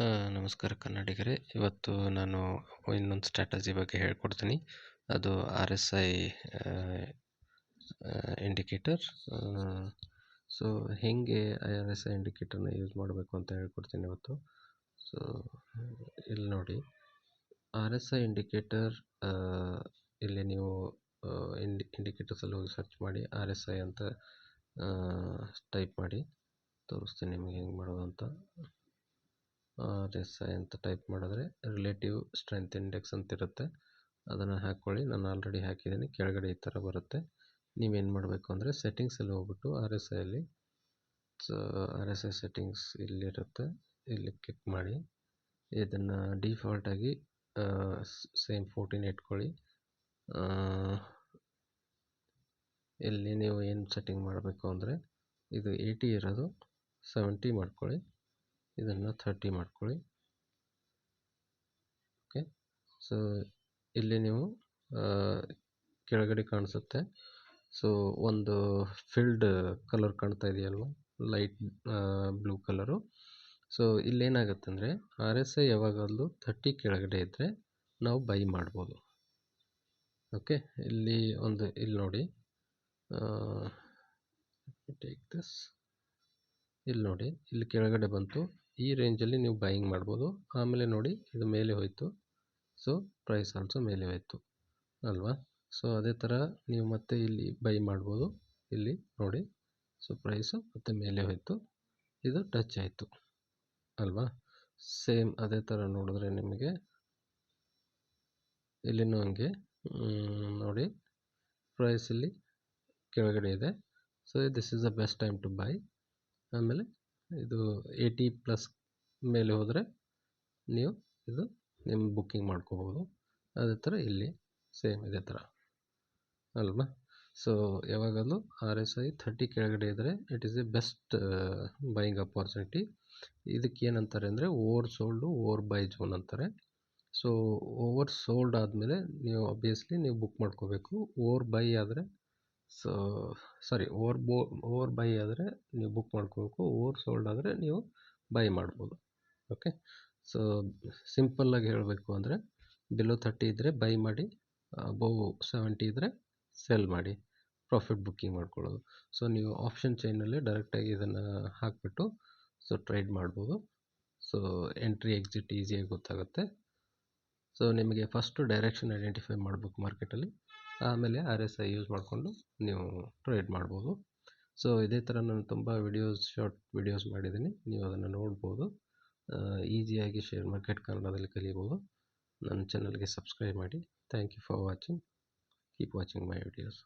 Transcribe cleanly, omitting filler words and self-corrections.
ನಮಸ್ಕಾರ ಕನ್ನಡಿಗರೇ. ಇವತ್ತು ನಾನು ಇನ್ನೊಂದು ಸ್ಟ್ರಾಟಜಿ ಬಗ್ಗೆ ಹೇಳ್ಕೊಡ್ತೀನಿ. ಅದು RSI ಇಂಡಿಕೇಟರ್. ಸೊ ಹೇಗೆ RSI ಇಂಡಿಕೇಟರ್ನ ಯೂಸ್ ಮಾಡಬೇಕು ಅಂತ ಹೇಳ್ಕೊಡ್ತೀನಿ ಇವತ್ತು. ಸೊ ಇಲ್ಲಿ ನೋಡಿ, RSI ಇಂಡಿಕೇಟರ್, ಇಲ್ಲಿ ನೀವು ಇಂಡಿಕೇಟರ್ಸಲ್ಲಿ ಹೋಗಿ ಸರ್ಚ್ ಮಾಡಿ RSI ಅಂತ ಟೈಪ್ ಮಾಡಿ. ತೋರಿಸ್ತೀನಿ ನಿಮಗೆ ಹೆಂಗೆ ಮಾಡೋದು ಅಂತ. RSI ಅಂತ ಟೈಪ್ ಮಾಡಿದ್ರೆ ರಿಲೇಟಿವ್ ಸ್ಟ್ರೆಂತ್ ಇಂಡೆಕ್ಸ್ ಅಂತ ಇರುತ್ತೆ, ಅದನ್ನು ಹಾಕ್ಕೊಳ್ಳಿ. ನಾನು ಆಲ್ರೆಡಿ ಹಾಕಿದ್ದೀನಿ. ಕೆಳಗಡೆ ಈ ಥರ ಬರುತ್ತೆ. ನೀವೇನು ಮಾಡಬೇಕು ಅಂದರೆ ಸೆಟ್ಟಿಂಗ್ಸಲ್ಲಿ ಹೋಗ್ಬಿಟ್ಟು RSIಯಲ್ಲಿ RSI ಸೆಟ್ಟಿಂಗ್ಸ್ ಇಲ್ಲಿರುತ್ತೆ, ಇಲ್ಲಿ ಕ್ಲಿಕ್ ಮಾಡಿ. ಇದನ್ನು ಡಿಫಾಲ್ಟಾಗಿ ಸೇಮ್ 14 ಇಟ್ಕೊಳ್ಳಿ. ಇಲ್ಲಿ ನೀವು ಏನು ಸೆಟ್ಟಿಂಗ್ ಮಾಡಬೇಕು ಅಂದರೆ, ಇದು 80 ಇರೋದು 70 ಮಾಡ್ಕೊಳ್ಳಿ, ಇದನ್ನು 30 ಮಾಡ್ಕೊಳ್ಳಿ. ಓಕೆ. ಸೊ ಇಲ್ಲಿ ನೀವು ಕೆಳಗಡೆ ಕಾಣಿಸುತ್ತೆ. ಸೊ ಒಂದು ಫಿಲ್ಡ್ ಕಲರ್ ಕಾಣ್ತಾ ಇದೆಯಲ್ವ, ಲೈಟ್ ಬ್ಲೂ ಕಲರು. ಸೊ ಇಲ್ಲೇನಾಗುತ್ತೆ ಅಂದರೆ RSI ಯಾವಾಗಲೂ 30 ಕೆಳಗಡೆ ಇದ್ದರೆ ನಾವು ಬೈ ಮಾಡ್ಬೋದು. ಓಕೆ. ಇಲ್ಲಿ ನೋಡಿ, ಟೇಕ್ ದಿಸ್. ಇಲ್ಲಿ ನೋಡಿ, ಇಲ್ಲಿ ಕೆಳಗಡೆ ಬಂತು. ಈ ರೇಂಜಲ್ಲಿ ನೀವು ಬೈಯಿಂಗ್ ಮಾಡ್ಬೋದು. ಆಮೇಲೆ ನೋಡಿ, ಇದು ಮೇಲೆ ಹೋಯಿತು. ಸೊ ಪ್ರೈಸ್ ಆಲ್ಸೋ ಮೇಲೆ ಹೋಯಿತು ಅಲ್ವಾ. ಸೊ ಅದೇ ಥರ ನೀವು ಮತ್ತೆ ಇಲ್ಲಿ ಬೈ ಮಾಡ್ಬೋದು. ಇಲ್ಲಿ ನೋಡಿ, ಸೊ ಪ್ರೈಸು ಮತ್ತೆ ಮೇಲೆ ಹೋಯಿತು, ಇದು ಟಚ್ ಆಯಿತು ಅಲ್ವಾ. ಸೇಮ್ ಅದೇ ಥರ ನೋಡಿದ್ರೆ ನಿಮಗೆ ಇಲ್ಲಿನೂ ಹಂಗೆ ನೋಡಿ, ಪ್ರೈಸ್ ಇಲ್ಲಿ ಕೆಳಗಡೆ ಇದೆ. So this is the best time to buy. ಆಮೇಲೆ ಇದು 80+ ಮೇಲೆ ಹೋದರೆ ನೀವು ಇದು ನಿಮ್ಮ ಬುಕ್ಕಿಂಗ್ ಮಾಡ್ಕೋಬೋದು. ಅದೇ ಥರ ಇಲ್ಲಿ ಸೇಮ್ ಇದೇ ಥರ ಅಲ್ವಾ. ಸೊ ಯಾವಾಗಲೂ RSI 30 ಕೆಳಗಡೆ ಇದ್ದರೆ it is A best buying opportunity. ಇದಕ್ಕೆ ಏನಂತಾರೆ ಅಂದರೆ over sold, over by zone ಅಂತಾರೆ. ಸೊ ಓವರ್ ಸೋಲ್ಡ್ ಆದಮೇಲೆ ನೀವು ಆಬ್ವಿಯಸ್ಲಿ ನೀವು ಬುಕ್ ಮಾಡ್ಕೋಬೇಕು. ಓವರ್ ಬೈ ಆದರೆ ಓವರ್ ಬೈ ಆದರೆ ನೀವು ಬುಕ್ ಮಾಡ್ಕೋಬೇಕು. ಓವರ್ ಸೋಲ್ಡ್ ಆದರೆ ನೀವು ಬೈ ಮಾಡ್ಬೋದು. ಓಕೆ. ಸೊ ಸಿಂಪಲ್ಲಾಗಿ ಹೇಳಬೇಕು ಅಂದರೆ ಬಿಲೋ 30 ಇದ್ದರೆ ಬೈ ಮಾಡಿ, ಅಬೋವ್ 70 ಇದ್ದರೆ ಸೆಲ್ ಮಾಡಿ, ಪ್ರಾಫಿಟ್ ಬುಕ್ಕಿಂಗ್ ಮಾಡ್ಕೊಳ್ಳೋದು. ಸೊ ನೀವು ಆಪ್ಷನ್ ಚೈನಲ್ಲಿ ಡೈರೆಕ್ಟಾಗಿ ಇದನ್ನು ಹಾಕಿಬಿಟ್ಟು ಸೊ ಟ್ರೇಡ್ ಮಾಡ್ಬೋದು. ಸೊ ಎಂಟ್ರಿ ಎಕ್ಸಿಟ್ ಈಸಿಯಾಗಿ ಗೊತ್ತಾಗುತ್ತೆ. ಸೊ ನಿಮಗೆ ಫಸ್ಟು ಡೈರೆಕ್ಷನ್ ಐಡೆಂಟಿಫೈ ಮಾಡಬೇಕು ಮಾರ್ಕೆಟಲ್ಲಿ, ಆಮೇಲೆ RSI ಯೂಸ್ ಮಾಡಿಕೊಂಡು ನೀವು ಟ್ರೇಡ್ ಮಾಡ್ಬೋದು. ಸೊ ಇದೇ ಥರ ನಾನು ತುಂಬ ಶಾರ್ಟ್ ವಿಡಿಯೋಸ್ ಮಾಡಿದ್ದೀನಿ, ನೀವು ಅದನ್ನು ನೋಡ್ಬೋದು. ಈಸಿಯಾಗಿ ಶೇರ್ ಮಾರ್ಕೆಟ್ ಕನ್ನಡದಲ್ಲಿ ಕಲಿಬೋದು. ನನ್ನ ಚಾನಲ್ಗೆ ಸಬ್ಸ್ಕ್ರೈಬ್ ಮಾಡಿ. Thank you for watching. Keep watching my videos.